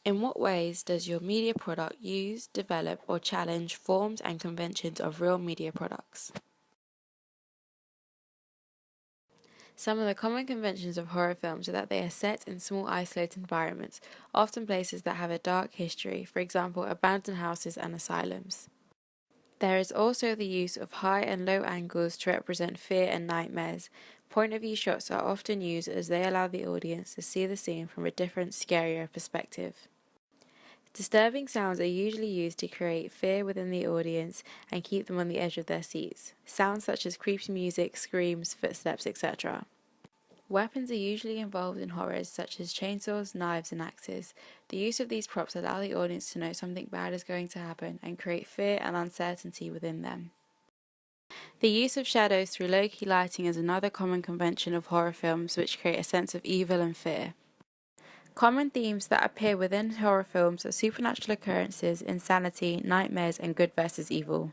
In what ways does your media product use, develop, or challenge forms and conventions of real media products? Some of the common conventions of horror films are that they are set in small isolated environments, often places that have a dark history, for example abandoned houses and asylums. There is also the use of high and low angles to represent fear and nightmares. Point of view shots are often used as they allow the audience to see the scene from a different, scarier perspective. Disturbing sounds are usually used to create fear within the audience and keep them on the edge of their seats. Sounds such as creepy music, screams, footsteps, etc. Weapons are usually involved in horrors, such as chainsaws, knives, and axes. The use of these props allow the audience to know something bad is going to happen and create fear and uncertainty within them. The use of shadows through low-key lighting is another common convention of horror films which create a sense of evil and fear. Common themes that appear within horror films are supernatural occurrences, insanity, nightmares, and good versus evil.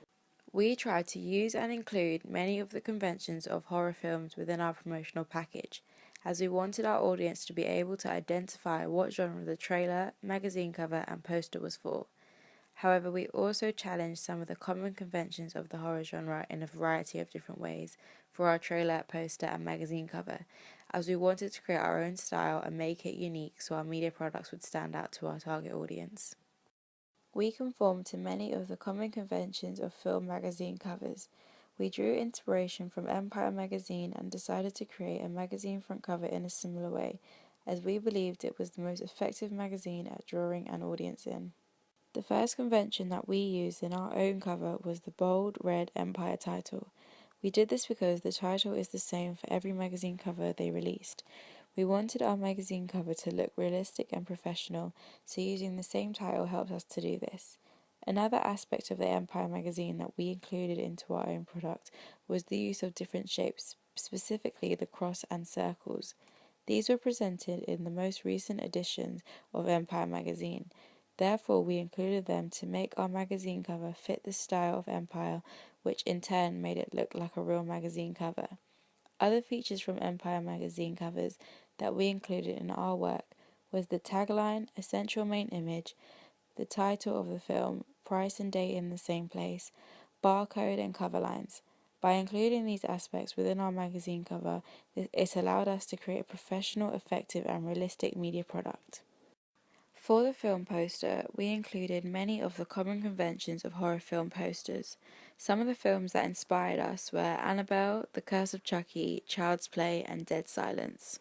We try to use and include many of the conventions of horror films within our promotional package, as we wanted our audience to be able to identify what genre the trailer, magazine cover, and poster was for. However, we also challenged some of the common conventions of the horror genre in a variety of different ways for our trailer, poster, and magazine cover, as we wanted to create our own style and make it unique so our media products would stand out to our target audience. We conformed to many of the common conventions of film magazine covers. We drew inspiration from Empire magazine and decided to create a magazine front cover in a similar way, as we believed it was the most effective magazine at drawing an audience in. The first convention that we used in our own cover was the bold red Empire title. We did this because the title is the same for every magazine cover they released. We wanted our magazine cover to look realistic and professional, so using the same title helps us to do this. Another aspect of the Empire magazine that we included into our own product was the use of different shapes, specifically the cross and circles. These were presented in the most recent editions of Empire magazine. Therefore, we included them to make our magazine cover fit the style of Empire, which in turn made it look like a real magazine cover. Other features from Empire magazine covers that we included in our work was the tagline, a central main image, the title of the film, price and date in the same place, barcode and cover lines. By including these aspects within our magazine cover, it allowed us to create a professional, effective, and realistic media product. For the film poster, we included many of the common conventions of horror film posters. Some of the films that inspired us were Annabelle, The Curse of Chucky, Child's Play, and Dead Silence.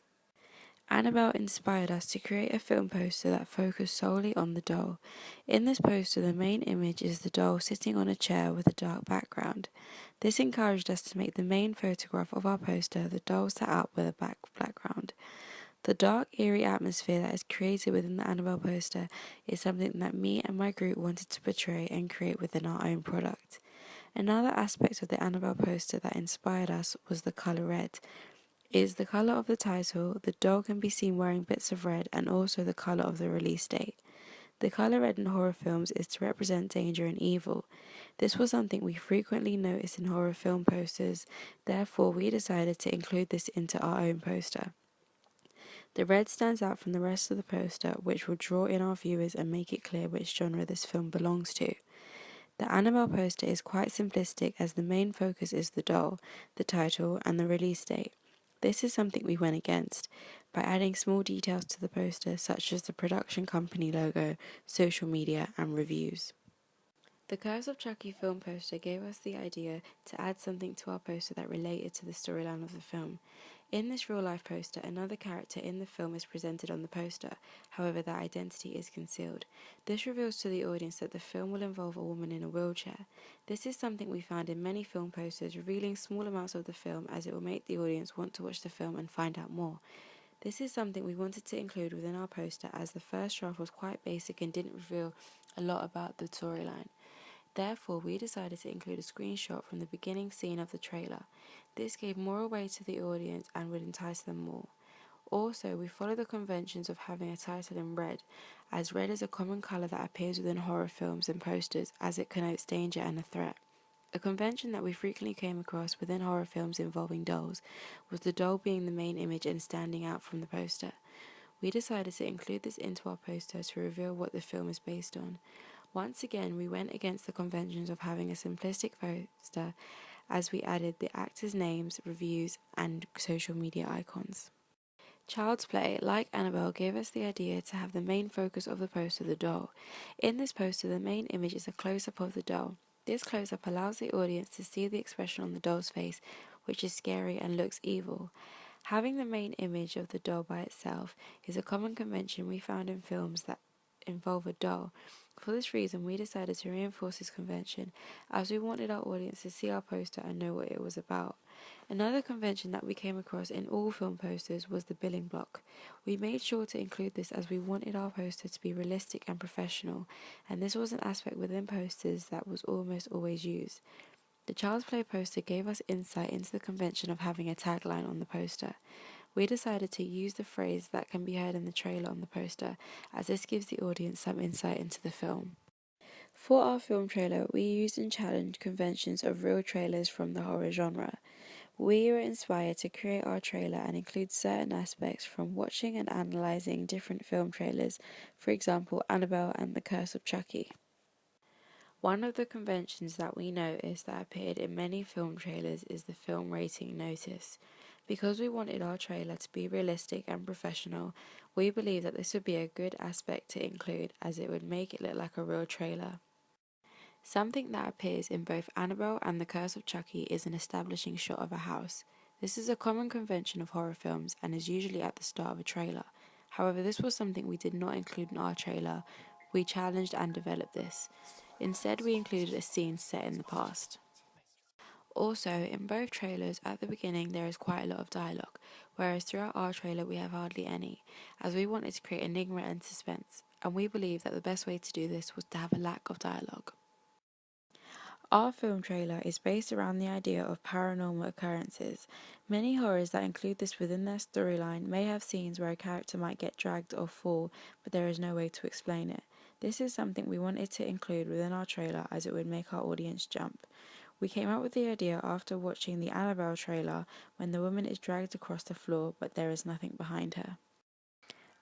Annabelle inspired us to create a film poster that focused solely on the doll. In this poster, the main image is the doll sitting on a chair with a dark background. This encouraged us to make the main photograph of our poster the doll sat up with a black background. The dark, eerie atmosphere that is created within the Annabelle poster is something that me and my group wanted to portray and create within our own product. Another aspect of the Annabelle poster that inspired us was the colour red. It is the colour of the title, the doll can be seen wearing bits of red, and also the colour of the release date. The colour red in horror films is to represent danger and evil. This was something we frequently noticed in horror film posters, therefore we decided to include this into our own poster. The red stands out from the rest of the poster, which will draw in our viewers and make it clear which genre this film belongs to. The Annabelle poster is quite simplistic as the main focus is the doll, the title, and the release date. This is something we went against by adding small details to the poster such as the production company logo, social media, and reviews. The Curse of Chucky film poster gave us the idea to add something to our poster that related to the storyline of the film. In this real-life poster, another character in the film is presented on the poster, however their identity is concealed. This reveals to the audience that the film will involve a woman in a wheelchair. This is something we found in many film posters, revealing small amounts of the film as it will make the audience want to watch the film and find out more. This is something we wanted to include within our poster as the first draft was quite basic and didn't reveal a lot about the storyline. Therefore, we decided to include a screenshot from the beginning scene of the trailer. This gave more away to the audience and would entice them more. Also, we follow the conventions of having a title in red, as red is a common colour that appears within horror films and posters as it connotes danger and a threat. A convention that we frequently came across within horror films involving dolls was the doll being the main image and standing out from the poster. we decided to include this into our poster to reveal what the film is based on. Once again, we went against the conventions of having a simplistic poster as we added the actors' names, reviews, and social media icons. Child's Play, like Annabelle, gave us the idea to have the main focus of the poster the doll. In this poster, the main image is a close-up of the doll. This close-up allows the audience to see the expression on the doll's face, which is scary and looks evil. Having the main image of the doll by itself is a common convention we found in films that involve a doll. For this reason, we decided to reinforce this convention as we wanted our audience to see our poster and know what it was about. Another convention that we came across in all film posters was the billing block. We made sure to include this as we wanted our poster to be realistic and professional, and this was an aspect within posters that was almost always used. The Child's Play poster gave us insight into the convention of having a tagline on the poster. We decided to use the phrase that can be heard in the trailer on the poster, as this gives the audience some insight into the film. For our film trailer, we used and challenged conventions of real trailers from the horror genre. We were inspired to create our trailer and include certain aspects from watching and analysing different film trailers, for example, Annabelle and The Curse of Chucky. One of the conventions that we noticed that appeared in many film trailers is the film rating notice. Because we wanted our trailer to be realistic and professional, we believe that this would be a good aspect to include as it would make it look like a real trailer. Something that appears in both Annabelle and The Curse of Chucky is an establishing shot of a house. This is a common convention of horror films and is usually at the start of a trailer. However, this was something we did not include in our trailer. We challenged and developed this. Instead, we included a scene set in the past. Also, in both trailers, at the beginning there is quite a lot of dialogue, whereas throughout our trailer we have hardly any, as we wanted to create enigma and suspense, and we believe that the best way to do this was to have a lack of dialogue. Our film trailer is based around the idea of paranormal occurrences. Many horrors that include this within their storyline may have scenes where a character might get dragged or fall, but there is no way to explain it. This is something we wanted to include within our trailer as it would make our audience jump. We came up with the idea after watching the Annabelle trailer when the woman is dragged across the floor but there is nothing behind her.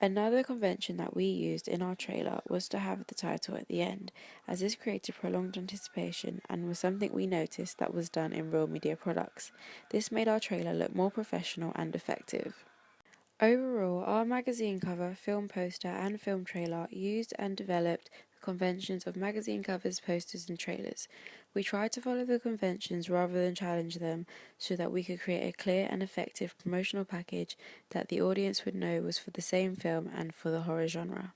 Another convention that we used in our trailer was to have the title at the end, as this created prolonged anticipation and was something we noticed that was done in real media products. This made our trailer look more professional and effective. Overall, our magazine cover, film poster, and film trailer used and developed the conventions of magazine covers, posters, and trailers. We tried to follow the conventions rather than challenge them so that we could create a clear and effective promotional package that the audience would know was for the same film and for the horror genre.